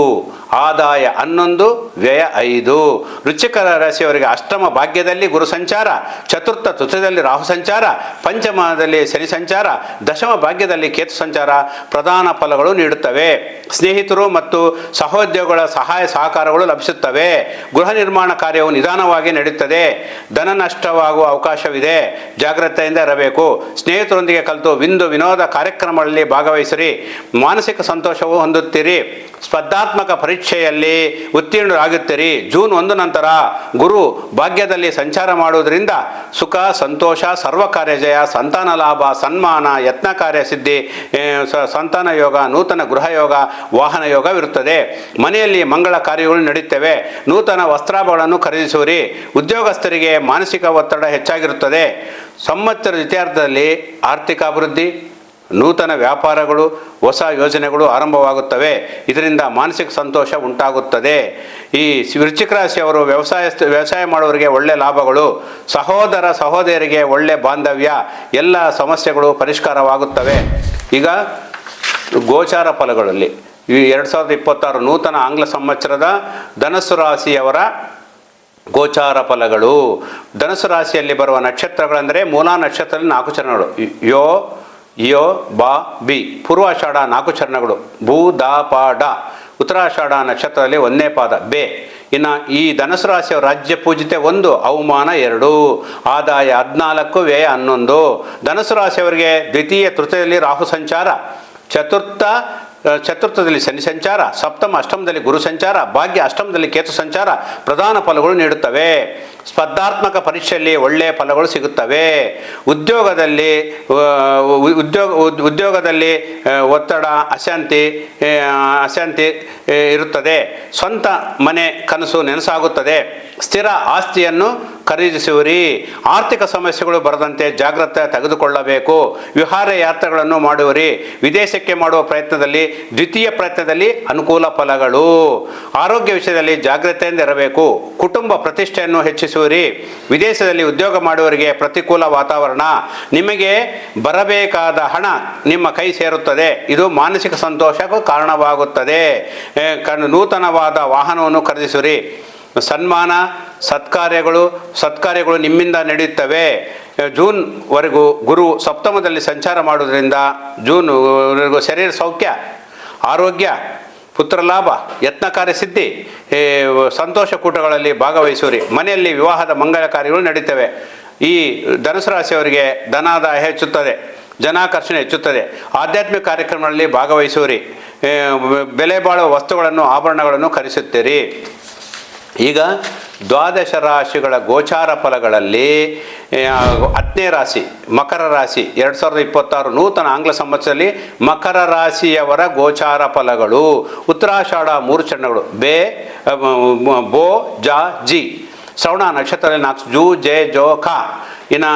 ಆದಾಯ 11, ವ್ಯಯ 5. ವೃಶ್ಚಿಕ ರಾಶಿಯವರಿಗೆ ಅಷ್ಟಮ ಭಾಗ್ಯದಲ್ಲಿ ಗುರು ಸಂಚಾರ, ಚತುರ್ಥ ತುಥದಲ್ಲಿ ರಾಹು ಸಂಚಾರ, ಪಂಚಮದಲ್ಲಿ ಶನಿ ಸಂಚಾರ, ದಶಮ ಭಾಗ್ಯದಲ್ಲಿ ಕೇತು ಸಂಚಾರ ಪ್ರಧಾನ ಫಲಗಳು ನೀಡುತ್ತವೆ. ಸ್ನೇಹಿತರು ಮತ್ತು ಸಹೋದ್ಯೋಗಿಗಳ ಸಹಾಯ ಸಹಕಾರಗಳು ಲಭಿಸುತ್ತವೆ. ಗೃಹ ನಿರ್ಮಾಣ ಕಾರ್ಯವು ನಿಧಾನವಾಗಿ ನಡೆಯುತ್ತದೆ. ಧನ ನಷ್ಟವಾಗುವ ಅವಕಾಶವಿದೆ. ಜಾಗ್ರತೆಯಿಂದ ಇರಬೇಕು. ಸ್ನೇಹಿತರೊಂದಿಗೆ ಕಲಿತು ವಿನೋದ ಕಾರ್ಯಕ್ರಮಗಳಲ್ಲಿ ಭಾಗವಹಿಸಿರಿ. ಮಾನಸಿಕ ಸಂತೋಷವು ಹೊಂದುತ್ತೀರಿ. ಸ್ಪರ್ಧಾತ್ಮಕ ಪರೀಕ್ಷೆಯಲ್ಲಿ ಉತ್ತೀರ್ಣರಾಗುತ್ತೀರಿ. ಜೂನ್ 1 ನಂತರ ಗುರು ಭಾಗ್ಯದಲ್ಲಿ ಸಂಚಾರ ಮಾಡುವುದರಿಂದ ಸುಖ, ಸಂತೋಷ, ಸರ್ವ ಕಾರ್ಯಜಯ, ಸಂತಾನ ಲಾಭ, ಸನ್ಮಾನ, ಯತ್ನ ಕಾರ್ಯ ಸಿದ್ಧಿ, ಸಂತಾನ ಯೋಗ, ನೂತನ ಗೃಹ ಯೋಗ, ವಾಹನ ಯೋಗವಿರುತ್ತದೆ. ಮನೆಯಲ್ಲಿ ಮಂಗಳ ಕಾರ್ಯಗಳು ನಡೆಯುತ್ತವೆ. ನೂತನ ವಸ್ತ್ರಾಭರಣಗಳನ್ನು ಖರೀದಿಸುವಿರಿ. ಉದ್ಯೋಗಸ್ಥರಿಗೆ ಮಾನಸಿಕ ಒತ್ತಡ ಹೆಚ್ಚಾಗಿರುತ್ತದೆ. ಸಂವತ್ಸರ ದ್ವಿತೀಯಾರ್ಧದಲ್ಲಿ ಆರ್ಥಿಕ ಅಭಿವೃದ್ಧಿ, ನೂತನ ವ್ಯಾಪಾರಗಳು, ಹೊಸ ಯೋಜನೆಗಳು ಆರಂಭವಾಗುತ್ತವೆ. ಇದರಿಂದ ಮಾನಸಿಕ ಸಂತೋಷ ಉಂಟಾಗುತ್ತದೆ. ಈ ವೃಶ್ಚಿಕ ರಾಶಿಯವರು ವ್ಯವಸಾಯ ಮಾಡುವವರಿಗೆ ಒಳ್ಳೆಯ ಲಾಭಗಳು, ಸಹೋದರ ಸಹೋದರಿಯರಿಗೆ ಒಳ್ಳೆಯ ಬಾಂಧವ್ಯ, ಎಲ್ಲ ಸಮಸ್ಯೆಗಳು ಪರಿಷ್ಕಾರವಾಗುತ್ತವೆ. ಈಗ ಗೋಚಾರ ಫಲಗಳಲ್ಲಿ ಈ 2026 ನೂತನ ಆಂಗ್ಲ ಸಂವತ್ಸರದ ಧನಸ್ಸು ರಾಶಿಯವರ ಗೋಚಾರ ಫಲಗಳು. ಧನಸ್ಸು ರಾಶಿಯಲ್ಲಿ ಬರುವ ನಕ್ಷತ್ರಗಳೆಂದರೆ ಮೂಲಾ ನಕ್ಷತ್ರದಲ್ಲಿ 4 ಚರಣಗಳು: ಯೋ, ಯೋ, ಬಾ, ಬಿ. ಪೂರ್ವಾಷಾಢ 4 ಚರಣಗಳು: ಭೂ, ದ, ಪ, ಡ. ಉತ್ತರಾಷಾಢ ನಕ್ಷತ್ರದಲ್ಲಿ 1ನೇ ಪಾದ ಬೆ. ಇನ್ನು ಈ ಧನಸ್ಸು ರಾಶಿಯ ರಾಜ್ಯ ಪೂಜಿತೆ 1, ಅವಮಾನ 2, ಆದಾಯ 14, ವ್ಯಯ 11. ಧನಸ್ಸು ರಾಶಿಯವರಿಗೆ ದ್ವಿತೀಯ ತೃತೀಯದಲ್ಲಿ ರಾಹು ಸಂಚಾರ, ಚತುರ್ಥದಲ್ಲಿ ಶನಿ ಸಂಚಾರ, ಸಪ್ತಮ ಅಷ್ಟಮದಲ್ಲಿ ಗುರು ಸಂಚಾರ, ಭಾಗ್ಯ ಅಷ್ಟಮದಲ್ಲಿ ಕೇತು ಸಂಚಾರ ಪ್ರಧಾನ ಫಲಗಳು ನೀಡುತ್ತವೆ. ಸ್ಪರ್ಧಾತ್ಮಕ ಪರೀಕ್ಷೆಯಲ್ಲಿ ಒಳ್ಳೆಯ ಫಲಗಳು ಸಿಗುತ್ತವೆ. ಉದ್ಯೋಗದಲ್ಲಿ ಒತ್ತಡ, ಅಶಾಂತಿ ಇರುತ್ತದೆ. ಸ್ವಂತ ಮನೆ ಕನಸು ನೆನಸಾಗುತ್ತದೆ. ಸ್ಥಿರ ಆಸ್ತಿಯನ್ನು ಖರೀದಿಸುವಿರಿ. ಆರ್ಥಿಕ ಸಮಸ್ಯೆಗಳು ಬರದಂತೆ ಜಾಗ್ರತೆ ತೆಗೆದುಕೊಳ್ಳಬೇಕು. ವಿಹಾರ ಯಾತ್ರೆಗಳನ್ನು ಮಾಡುವಿರಿ. ವಿದೇಶಕ್ಕೆ ಮಾಡುವ ಪ್ರಯತ್ನದಲ್ಲಿ ದ್ವಿತೀಯ ಪ್ರಯತ್ನದಲ್ಲಿ ಅನುಕೂಲ ಫಲಗಳು. ಆರೋಗ್ಯ ವಿಷಯದಲ್ಲಿ ಜಾಗ್ರತೆಯಿಂದ ಇರಬೇಕು. ಕುಟುಂಬ ಪ್ರತಿಷ್ಠೆಯನ್ನು ಹೆಚ್ಚಿಸುವಿರಿ. ವಿದೇಶದಲ್ಲಿ ಉದ್ಯೋಗ ಮಾಡುವವರಿಗೆ ಪ್ರತಿಕೂಲ ವಾತಾವರಣ. ನಿಮಗೆ ಬರಬೇಕಾದ ಹಣ ನಿಮ್ಮ ಕೈ ಸೇರುತ್ತದೆ. ಇದು ಮಾನಸಿಕ ಸಂತೋಷಕ್ಕೂ ಕಾರಣವಾಗುತ್ತದೆ. ನೂತನವಾದ ವಾಹನವನ್ನು ಖರೀದಿಸುವಿರಿ. ಸನ್ಮಾನ, ಸತ್ಕಾರ್ಯಗಳು ನಿಮ್ಮಿಂದ ನಡೆಯುತ್ತವೆ. ಜೂನ್ವರೆಗೂ ಗುರು ಸಪ್ತಮದಲ್ಲಿ ಸಂಚಾರ ಮಾಡುವುದರಿಂದ ಜೂನ್ವರೆಗೂ ಶರೀರ ಸೌಖ್ಯ, ಆರೋಗ್ಯ, ಪುತ್ರಲಾಭ, ಯತ್ನ ಕಾರ್ಯ ಸಿದ್ಧಿ, ಸಂತೋಷ ಕೂಟಗಳಲ್ಲಿ ಭಾಗವಹಿಸುವಿರಿ. ಮನೆಯಲ್ಲಿ ವಿವಾಹದ ಮಂಗಲ ಕಾರ್ಯಗಳು ನಡೀತವೆ. ಈ ಧನುಸು ರಾಶಿಯವರಿಗೆ ಧನಾದಾಯ ಹೆಚ್ಚುತ್ತದೆ, ಜನಾಕರ್ಷಣೆ ಹೆಚ್ಚುತ್ತದೆ. ಆಧ್ಯಾತ್ಮಿಕ ಕಾರ್ಯಕ್ರಮಗಳಲ್ಲಿ ಭಾಗವಹಿಸುವಿರಿ. ಬೆಲೆ ಬಾಳುವ ವಸ್ತುಗಳನ್ನು, ಆಭರಣಗಳನ್ನು ಖರೀದಿಸುತ್ತೀರಿ. ಈಗ ದ್ವಾದಶ ರಾಶಿಗಳ ಗೋಚಾರ ಫಲಗಳಲ್ಲಿ 10ನೇ ರಾಶಿ ಮಕರ ರಾಶಿ 2026 ನೂತನ ಆಂಗ್ಲ ಸಂವತ್ಸರದಲ್ಲಿ ಮಕರ ರಾಶಿಯವರ ಗೋಚಾರ ಫಲಗಳು. ಉತ್ತರಾಷಾಢ 3 ಚರಣಗಳು: ಬೆ, ಬೋ, ಜ, ಜಿ. ಶ್ರವಣ ನಕ್ಷತ್ರದಲ್ಲಿ 4: ಜೂ, ಜೆ, ಜೋ, ಖ. ಇನ್ನು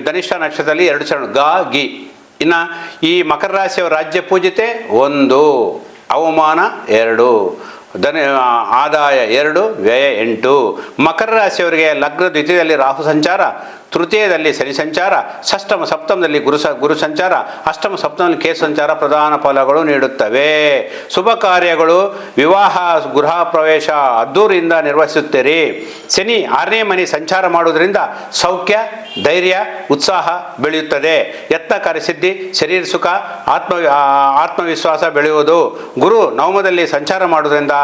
ಧನಿಷ್ಠ ನಕ್ಷತ್ರದಲ್ಲಿ 2 ಚರಣ: ಗ, ಗಿ. ಇನ್ನು ಈ ಮಕರ ರಾಶಿಯವರ ರಾಜ್ಯ ಪೂಜಿತೆ 1, ಅವಮಾನ 2, ಆದಾಯ 2, ವ್ಯಯ 8. ಮಕರ ರಾಶಿಯವರಿಗೆ ಲಗ್ನ ದ್ವಿತೀಯದಲ್ಲಿ ರಾಹು ಸಂಚಾರ, ತೃತೀಯದಲ್ಲಿ ಶನಿ ಸಂಚಾರ, ಷಷ್ಠಮ ಸಪ್ತಮದಲ್ಲಿ ಗುರು ಸಂಚಾರ, ಅಷ್ಟಮ ಸಪ್ತಮದಲ್ಲಿ ಕೇತು ಸಂಚಾರ ಪ್ರಧಾನ ಫಲಗಳು ನೀಡುತ್ತವೆ. ಶುಭ ಕಾರ್ಯಗಳು, ವಿವಾಹ, ಗೃಹ ಪ್ರವೇಶ ಅದ್ದೂರಿಯಿಂದ ನಿರ್ವಹಿಸುತ್ತೀರಿ. ಶನಿ 6ನೇ ಮನೆ ಸಂಚಾರ ಮಾಡುವುದರಿಂದ ಸೌಖ್ಯ, ಧೈರ್ಯ, ಉತ್ಸಾಹ ಬೆಳೆಯುತ್ತದೆ. ಯತ್ನ ಕಾರ್ಯಸಿದ್ಧಿ, ಶರೀರ ಸುಖ, ಆತ್ಮವಿಶ್ವಾಸ ಬೆಳೆಯುವುದು. ಗುರು ನವಮದಲ್ಲಿ ಸಂಚಾರ ಮಾಡುವುದರಿಂದ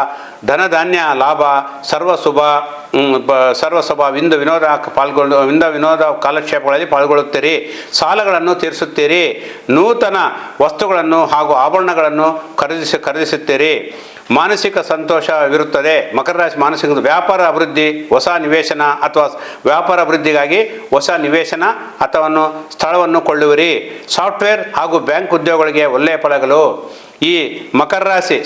ಧನಧಾನ್ಯ ಲಾಭ, ಸರ್ವಶುಭ ವಿನೋದ ಕಾಲಕ್ಷೇಪಗಳಲ್ಲಿ ಪಾಲ್ಗೊಳ್ಳುತ್ತೀರಿ. ಸಾಲಗಳನ್ನು ತೀರಿಸುತ್ತೀರಿ. ನೂತನ ವಸ್ತುಗಳನ್ನು ಹಾಗೂ ಆಭರಣಗಳನ್ನು ಖರೀದಿಸುತ್ತೀರಿ. ಮಾನಸಿಕ ಸಂತೋಷವಿರುತ್ತದೆ. ಮಕರ ರಾಶಿ ಮಾನಸಿಕ ವ್ಯಾಪಾರ ಅಭಿವೃದ್ಧಿ, ಹೊಸ ನಿವೇಶನ ಅಥವಾ ವ್ಯಾಪಾರ ಅಭಿವೃದ್ಧಿಗಾಗಿ ಹೊಸ ನಿವೇಶನ ಅಥವಾ ಸ್ಥಳವನ್ನು ಕೊಳ್ಳುವಿರಿ. ಸಾಫ್ಟ್ವೇರ್ ಹಾಗೂ ಬ್ಯಾಂಕ್ ಉದ್ಯೋಗಗಳಿಗೆ ಒಳ್ಳೆಯ ಫಲಗಳು. ಈ ಮಕರ ರಾಶಿ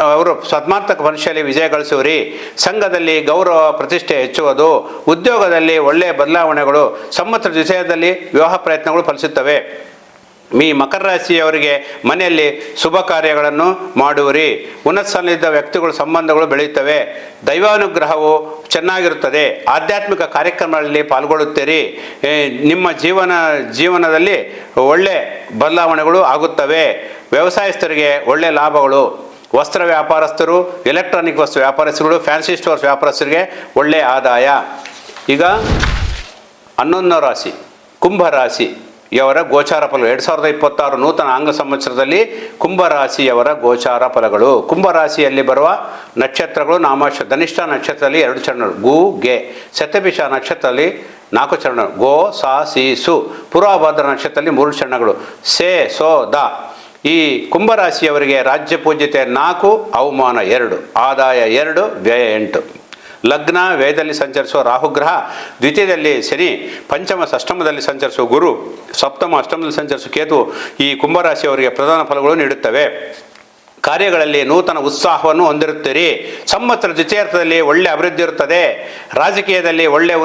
ಅವರು ಸ್ಪರ್ಧಾತ್ಮಕ ಪರೀಕ್ಷೆಯಲ್ಲಿ ವಿಜಯ ಗಳಿಸುವಿರಿ. ಸಂಘದಲ್ಲಿ ಗೌರವ ಪ್ರತಿಷ್ಠೆ ಹೆಚ್ಚುವುದು. ಉದ್ಯೋಗದಲ್ಲಿ ಒಳ್ಳೆಯ ಬದಲಾವಣೆಗಳು. ಸಂವತ್ಸರ ವಿಷಯದಲ್ಲಿ ವಿವಾಹ ಪ್ರಯತ್ನಗಳು ಫಲಿಸುತ್ತವೆ. ಈ ಮಕರ ರಾಶಿಯವರಿಗೆ ಮನೆಯಲ್ಲಿ ಶುಭ ಕಾರ್ಯಗಳನ್ನು ಮಾಡುವಿರಿ. ಉನ್ನತ ಸ್ಥಾನದ ವ್ಯಕ್ತಿಗಳ ಸಂಬಂಧಗಳು ಬೆಳೆಯುತ್ತವೆ. ದೈವಾನುಗ್ರಹವು ಚೆನ್ನಾಗಿರುತ್ತದೆ. ಆಧ್ಯಾತ್ಮಿಕ ಕಾರ್ಯಕ್ರಮಗಳಲ್ಲಿ ಪಾಲ್ಗೊಳ್ಳುತ್ತೀರಿ. ನಿಮ್ಮ ಜೀವನದಲ್ಲಿ ಒಳ್ಳೆ ಬದಲಾವಣೆಗಳು ಆಗುತ್ತವೆ. ವ್ಯವಸಾಯಸ್ಥರಿಗೆ ಒಳ್ಳೆಯ ಲಾಭಗಳು. ವಸ್ತ್ರ ವ್ಯಾಪಾರಸ್ಥರು, ಎಲೆಕ್ಟ್ರಾನಿಕ್ ವಸ್ತು ವ್ಯಾಪಾರಸ್ಥರುಗಳು, ಫ್ಯಾನ್ಸಿ ಸ್ಟೋರ್ಸ್ ವ್ಯಾಪಾರಸ್ಥರಿಗೆ ಒಳ್ಳೆಯ ಆದಾಯ. ಈಗ 11ನೇ ರಾಶಿ ಕುಂಭರಾಶಿಯವರ ಗೋಚಾರ ಫಲಗಳು. 2026 ನೂತನ ಆಂಗ್ಲ ಸಂವತ್ಸರದಲ್ಲಿ ಕುಂಭರಾಶಿಯವರ ಗೋಚಾರ ಫಲಗಳು. ಕುಂಭರಾಶಿಯಲ್ಲಿ ಬರುವ ನಕ್ಷತ್ರಗಳು ಧನಿಷ್ಠ ನಕ್ಷತ್ರದಲ್ಲಿ 2 ಚರಣಗಳು: ಗು, ಗೆ. ಶತಭಿಷ ನಕ್ಷತ್ರದಲ್ಲಿ 4 ಚರಣಗಳು: ಗೋ, ಸಾ, ಸಿ, ಸು. ಪೂರ್ವಭದ್ರ ನಕ್ಷತ್ರದಲ್ಲಿ 3 ಚರಣಗಳು: ಸೆ, ಸೋ, ದ. ಈ ಕುಂಭರಾಶಿಯವರಿಗೆ ರಾಜ್ಯ ಪೂಜ್ಯತೆ 4, ಅವಮಾನ 2, ಆದಾಯ 2, ವ್ಯಯ 8. ಲಗ್ನ ವ್ಯಯದಲ್ಲಿ ಸಂಚರಿಸುವ ರಾಹುಗ್ರಹ, ದ್ವಿತೀಯದಲ್ಲಿ ಶನಿ, ಪಂಚಮ ಷಷ್ಠಮದಲ್ಲಿ ಸಂಚರಿಸುವ ಗುರು, ಸಪ್ತಮ ಅಷ್ಟಮದಲ್ಲಿ ಸಂಚರಿಸುವ ಕೇತು ಈ ಕುಂಭರಾಶಿಯವರಿಗೆ ಪ್ರಧಾನ ಫಲಗಳು ನೀಡುತ್ತವೆ. ಕಾರ್ಯಗಳಲ್ಲಿ ನೂತನ ಉತ್ಸಾಹವನ್ನು ಹೊಂದಿರುತ್ತೀರಿ. ಸಂವತ್ಸರ ದ್ವಿತೀಯಾರ್ಥದಲ್ಲಿ ಒಳ್ಳೆಯ ಅಭಿವೃದ್ಧಿ ಇರುತ್ತದೆ. ರಾಜಕೀಯದಲ್ಲಿ ಒಳ್ಳೆಯ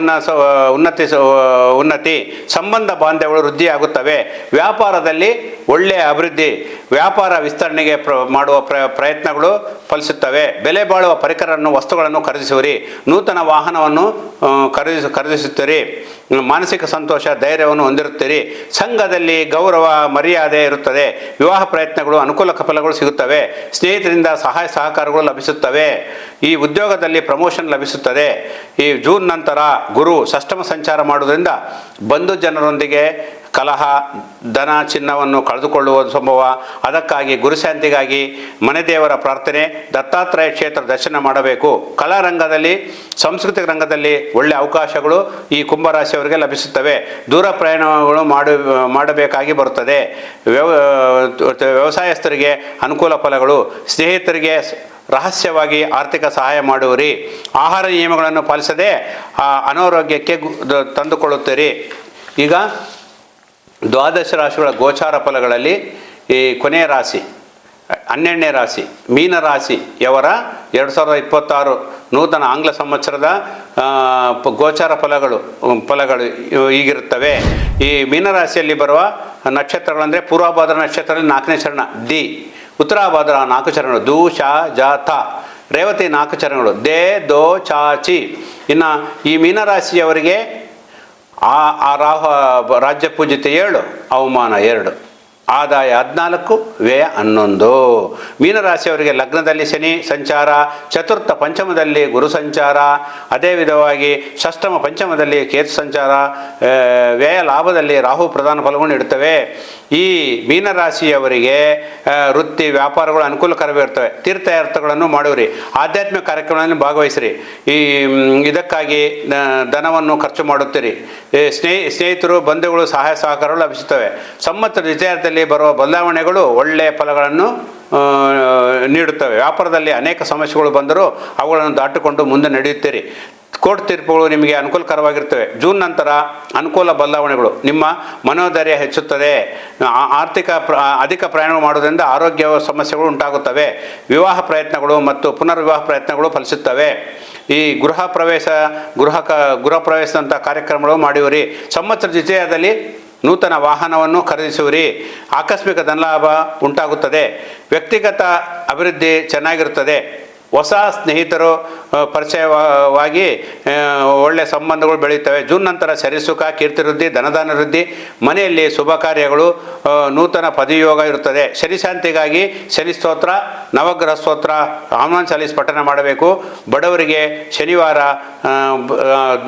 ಉನ್ನತಿ, ಸಂಬಂಧ ಬಾಂಧವ್ಯಗಳು ವೃದ್ಧಿಯಾಗುತ್ತವೆ. ವ್ಯಾಪಾರದಲ್ಲಿ ಒಳ್ಳೆಯ ಅಭಿವೃದ್ಧಿ, ವ್ಯಾಪಾರ ವಿಸ್ತರಣೆಗೆ ಮಾಡುವ ಪ್ರಯತ್ನಗಳು ಫಲಿಸುತ್ತವೆ. ಬೆಲೆ ಬಾಳುವ ವಸ್ತುಗಳನ್ನು ಖರೀದಿಸುವಿರಿ. ನೂತನ ವಾಹನವನ್ನು ಖರೀದಿಸುತ್ತೀರಿ. ಮಾನಸಿಕ ಸಂತೋಷ, ಧೈರ್ಯವನ್ನು ಹೊಂದಿರುತ್ತೀರಿ. ಸಂಘದಲ್ಲಿ ಗೌರವ ಮರ್ಯಾದೆ ಇರುತ್ತದೆ. ವಿವಾಹ ಪ್ರಯತ್ನಗಳು ಅನುಕೂಲ ಫಲಗಳು ಸಿಗುತ್ತವೆ. ಸ್ನೇಹಿತರಿಂದ ಸಹಾಯ ಸಹಕಾರಗಳು ಲಭಿಸುತ್ತವೆ. ಈ ಉದ್ಯೋಗದಲ್ಲಿ ಪ್ರಮೋಷನ್ ಲಭಿಸುತ್ತದೆ. ಈ ಜೂನ್ ನಂತರ ಗುರು ಷಷ್ಠಮ ಸಂಚಾರ ಮಾಡುವುದರಿಂದ ಬಂಧು ಜನರೊಂದಿಗೆ ಕಲಹ, ಧನ ಚಿನ್ನವನ್ನು ಕಳೆದುಕೊಳ್ಳುವ ಸಂಭವ. ಅದಕ್ಕಾಗಿ ಗುರುಶಾಂತಿಗಾಗಿ ಮನೆ ದೇವರ ಪ್ರಾರ್ಥನೆ, ದತ್ತಾತ್ರೇಯ ಕ್ಷೇತ್ರ ದರ್ಶನ ಮಾಡಬೇಕು. ಕಲಾರಂಗದಲ್ಲಿ, ಸಾಂಸ್ಕೃತಿಕ ರಂಗದಲ್ಲಿ ಒಳ್ಳೆಯ ಅವಕಾಶಗಳು ಈ ಕುಂಭರಾಶಿಯವರಿಗೆ ಲಭಿಸುತ್ತವೆ. ದೂರ ಪ್ರಯಾಣಗಳು ಮಾಡಬೇಕಾಗಿ ಬರುತ್ತದೆ. ವ್ಯವಸಾಯಸ್ಥರಿಗೆ ಅನುಕೂಲ ಫಲಗಳು. ಸ್ನೇಹಿತರಿಗೆ ರಹಸ್ಯವಾಗಿ ಆರ್ಥಿಕ ಸಹಾಯ ಮಾಡುವಿರಿ. ಆಹಾರ ನಿಯಮಗಳನ್ನು ಪಾಲಿಸದೆ ಅನಾರೋಗ್ಯಕ್ಕೆ ತಂದುಕೊಳ್ಳುತ್ತೀರಿ. ಈಗ ದ್ವಾದಶ ರಾಶಿಗಳ ಗೋಚಾರ ಫಲಗಳಲ್ಲಿ ಈ ಕೊನೆಯ ರಾಶಿ 12ನೇ ರಾಶಿ ಮೀನರಾಶಿಯವರ 2026 ನೂತನ ಆಂಗ್ಲ ಸಂವತ್ಸರದ ಗೋಚಾರ ಫಲಗಳು ಹೀಗಿರುತ್ತವೆ. ಈ ಮೀನರಾಶಿಯಲ್ಲಿ ಬರುವ ನಕ್ಷತ್ರಗಳಂದರೆ ಪೂರ್ವಭಾದ್ರ ನಕ್ಷತ್ರದಲ್ಲಿ 4ನೇ ಚರಣ ದಿ, ಉತ್ತರಾಭಾದ್ರ 4 ಚರಣಗಳು ದು, ಶ, ಜ, ಥ, ರೇವತಿ 4 ಚರಣಗಳು ದೇ, ದೋ, ಚ, ಚಿ. ಇನ್ನು ಈ ಮೀನರಾಶಿಯವರಿಗೆ ಆ ರಾಜ್ಯ ಪೂಜ್ಯತೆ 7, ಅವಮಾನ 2, ಆದಾಯ 14, ವ್ಯಯ 11. ಮೀನರಾಶಿಯವರಿಗೆ ಲಗ್ನದಲ್ಲಿ ಶನಿ ಸಂಚಾರ, ಚತುರ್ಥ ಪಂಚಮದಲ್ಲಿ ಗುರು ಸಂಚಾರ, ಅದೇ ವಿಧವಾಗಿ ಷಷ್ಠಮ ಪಂಚಮದಲ್ಲಿ ಕೇತು ಸಂಚಾರ, ವ್ಯಯ ಲಾಭದಲ್ಲಿ ರಾಹು ಪ್ರಧಾನ ಫಲವನ್ನು ನೀಡುತ್ತವೆ. ಈ ಮೀನರಾಶಿಯವರಿಗೆ ವೃತ್ತಿ ವ್ಯಾಪಾರಗಳು ಅನುಕೂಲಕರವಿರ್ತವೆ. ತೀರ್ಥಯಾತ್ರೆಗಳನ್ನು ಮಾಡುವಿರಿ. ಆಧ್ಯಾತ್ಮಿಕ ಕಾರ್ಯಕ್ರಮಗಳನ್ನು ಭಾಗವಹಿಸಿರಿ. ಇದಕ್ಕಾಗಿ ಧನವನ್ನು ಖರ್ಚು ಮಾಡುತ್ತೀರಿ. ಸ್ನೇಹಿತರು ಬಂಧುಗಳು ಸಹಾಯ ಸಹಕಾರಗಳು ಲಭಿಸುತ್ತವೆ. ಸಂವತ್ಸರ ದ್ವಿತೀಯಾರ್ಥದಲ್ಲಿ ಬರುವ ಬದಲಾವಣೆಗಳು ಒಳ್ಳೆಯ ಫಲಗಳನ್ನು ನೀಡುತ್ತವೆ. ವ್ಯಾಪಾರದಲ್ಲಿ ಅನೇಕ ಸಮಸ್ಯೆಗಳು ಬಂದರೂ ಅವುಗಳನ್ನು ದಾಟಿಕೊಂಡು ಮುಂದೆ ನಡೆಯುತ್ತೀರಿ. ಕೋರ್ಟ್ ತೀರ್ಪುಗಳು ನಿಮಗೆ ಅನುಕೂಲಕರವಾಗಿರ್ತವೆ. ಜೂನ್ ನಂತರ ಅನುಕೂಲ ಬದಲಾವಣೆಗಳು, ನಿಮ್ಮ ಮನೋಧೈರ್ಯ ಹೆಚ್ಚುತ್ತದೆ. ಅಧಿಕ ಪ್ರಯಾಣ ಮಾಡುವುದರಿಂದ ಆರೋಗ್ಯ ಸಮಸ್ಯೆಗಳು ಉಂಟಾಗುತ್ತವೆ. ವಿವಾಹ ಪ್ರಯತ್ನಗಳು ಮತ್ತು ಪುನರ್ವಿವಾಹ ಪ್ರಯತ್ನಗಳು ಫಲಿಸುತ್ತವೆ. ಈ ಗೃಹ ಪ್ರವೇಶದಂಥ ಕಾರ್ಯಕ್ರಮಗಳು ಮಾಡುವಿರಿ. ಸಂವತ್ಸರ ದ್ವಿತೀಯದಲ್ಲಿ ನೂತನ ವಾಹನವನ್ನು ಖರೀದಿಸುವಿರಿ. ಆಕಸ್ಮಿಕ ಧನಲಾಭ ಉಂಟಾಗುತ್ತದೆ. ವ್ಯಕ್ತಿಗತ ಅಭಿವೃದ್ಧಿ ಚೆನ್ನಾಗಿರುತ್ತದೆ. ಹೊಸ ಸ್ನೇಹಿತರು ಪರಿಚಯವಾಗಿ ಒಳ್ಳೆಯ ಸಂಬಂಧಗಳು ಬೆಳೆಯುತ್ತವೆ. ಜೂನ್ ನಂತರ ಸರಿಸುಖ, ಕೀರ್ತಿವೃದ್ಧಿ, ಧನದಾನ ವೃದ್ಧಿ, ಮನೆಯಲ್ಲಿ ಶುಭ ಕಾರ್ಯಗಳು, ನೂತನ ಪದವಿಯೋಗ ಇರುತ್ತದೆ. ಶನಿ ಶಾಂತಿಗಾಗಿ ಶನಿ ಸ್ತೋತ್ರ, ನವಗ್ರಹ ಸ್ತೋತ್ರ, ಹನುಮಾನ್ ಚಾಲೀಸ್ ಪಠಣ ಮಾಡಬೇಕು. ಬಡವರಿಗೆ ಶನಿವಾರ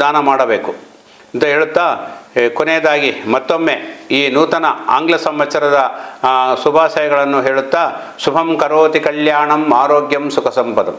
ದಾನ ಮಾಡಬೇಕು ಅಂತ ಹೇಳುತ್ತಾ, ಕೊನೆಯದಾಗಿ ಮತ್ತೊಮ್ಮೆ ಈ ನೂತನ ಆಂಗ್ಲ ಸಂವತ್ಸರದ ಶುಭಾಶಯಗಳನ್ನು ಹೇಳುತ್ತಾ, ಶುಭಂ ಕರೋತಿ ಕಲ್ಯಾಣಂ ಆರೋಗ್ಯಂ ಸುಖ ಸಂಪದಂ.